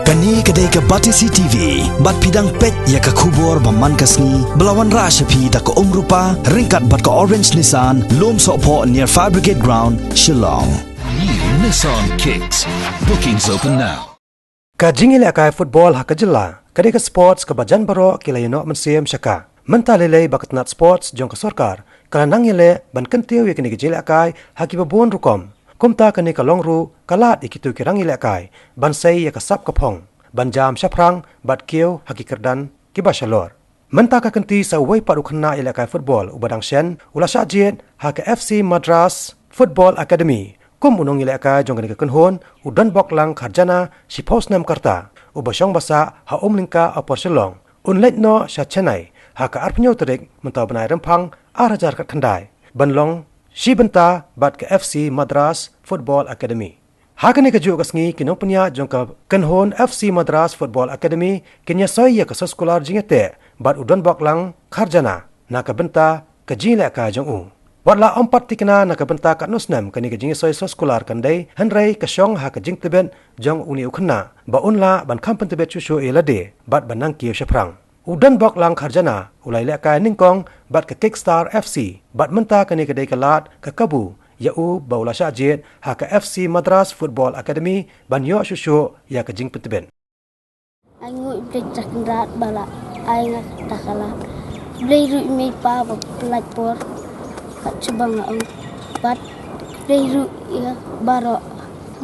Kani kedai ke Batisi TV, bat pidang pet ya ke kubur baman kasni, belawan rashapi da ke rupa, ringkat bat ke Orange Nissan, lom sokpo near Fire Brigade Ground, Shillong. New Nissan Kicks. Bookings open now. Kajing ile akai football hakajela, kedai ke sports ke bajan baro kilayano mensiam syaka. Mentalele bakatnat sports jong ke sorkar, kalanang ile ban kentiu ya kini kejile akai haki babon rukom. Kumta kani kalongru kalat ikitu kirang ile akai, ban sei ya kasap kapong, ban jam syaprang bat kieu haki kerdan kibashalor. Menta ka kenti sa wei paru khna ile akai football ubadang shen ula syajiet haka FC Madras Football Academy. Kum unong ile akai jong kani kenhon udan bok lang kharjana sipos nam karta ubashong basa ha lingka apor Shillong. Unlet no sya Chennai haka arpnyo terik menta benai rempang arajar kat khandai. Banlong Shibenta bat ke FC Madras Football Academy. Hakane ke juga sngi kinong punya jongka kenhon FC Madras Football Academy kinya soy ya ke sekolah jingete bat udon baklang kharjana na ke benta ke jile ka jong u. Watla ompat tikna na ke benta kat nusnam kani ke jingi soy sekolah kandai henrei ke syong ha ke jing tebet jong uni ukna ba unla ban kampen tebet chusu elade bat banang kieu syaprang. Udan bok lang kharjana ulai leka ningkong bat ke Kickstar FC bat menta kani kedai kelat ke kabu yau baula syajet ha ke FC Madras Football Academy ban yo shushu ya ke jing penteben. Angu ibrik cakrat bala ai takala blai ru me pa ba plat por kat cebang ang bat blai ru ya baro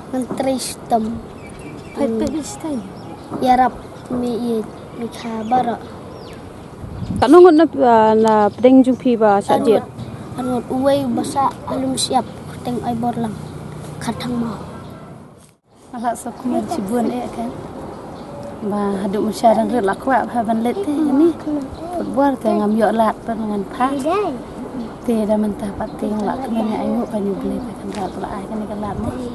menteri sistem pepe stai ya rap me ye mikha baro kanongon na pedeng jumpi ba sajet anot uwei basa alum siap teng ai bor lang khatang mau ala sakuman cibuan kan ba haduk masyarang rit lakwa ha ban let ni football te ngam yo lat pan ngan pa te da mentah pating lak kemen ayu panyu beli kan rat la ai kan lat ni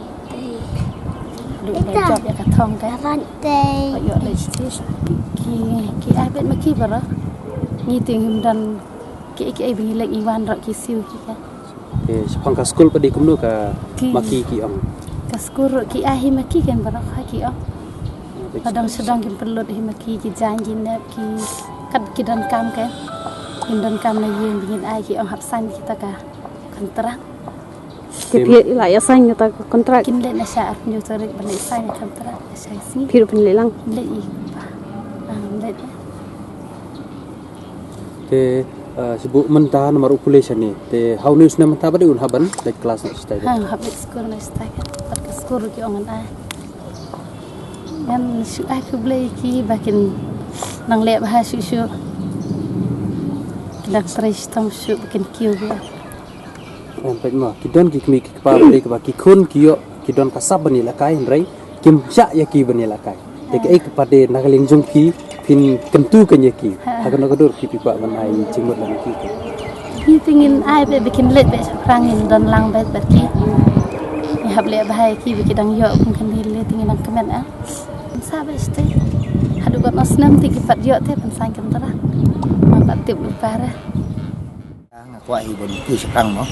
duk job ya katong kan rante yo le stis ki ai bet maki bara ni ting dan ki ai bilek iwan rak ki siu ki ka sepang ka school padi kumnu ka maki ki ong ka school ki ai maki kan bara ha ki ong kadang sedang ki perlut hi maki ki janji nep ki kat ki dan kam kan dan kam na yin bingin ai ki ong hapsan kita ka kontrak kepit ila ya sang ta kontrak kin le na sya nyu tarik balik sai kontrak sai si piru penlelang le i le te sebut mentah nomor population ni te how news na mentah badi un haban like kelas na stay ha habis skor na stai kan pat skor ki ong ai yan su ai ku blai ki bakin nang le bah su dak tres tam su bakin kiu ga sampai ma kidon ki kmi ki pa badi ka ki khun ki yo kidon ka sab bani lakai rai kim sya ya ki bani lakai te ke ek pade nagaling jong ki pin kentu kan ya ki akan nagadur ki pi ba manai cingmut lan ki ni tingin ai be bikin let be sakrangin dan lang be ki ni hab le bah ki bikin dang yo kun kan le tingin nang kemen sa be stay hadu got nasnam ti ki pat yo te pan sang kan tara ma pat tip para kuat ibon ki sakrang mo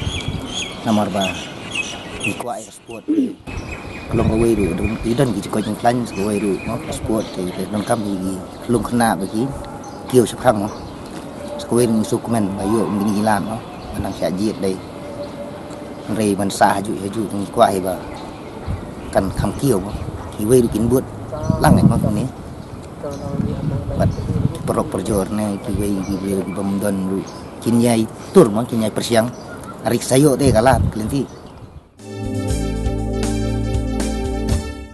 nomor ba ni kuat sport long away du idan ki ko jing plan away du mo sport ti nang kam gi lung khna ba ki kieu sakrang mo skuen sukumen bayo ngini gilan mo nang sya jiet dai rei ban sa haju ni kuat ba kan kham kieu mo ki we du kin buat lang mo ni bat perok perjor ne ki we gi bom don ru kinyai tur mo kinyai persiang arik sayo te kalat kelenti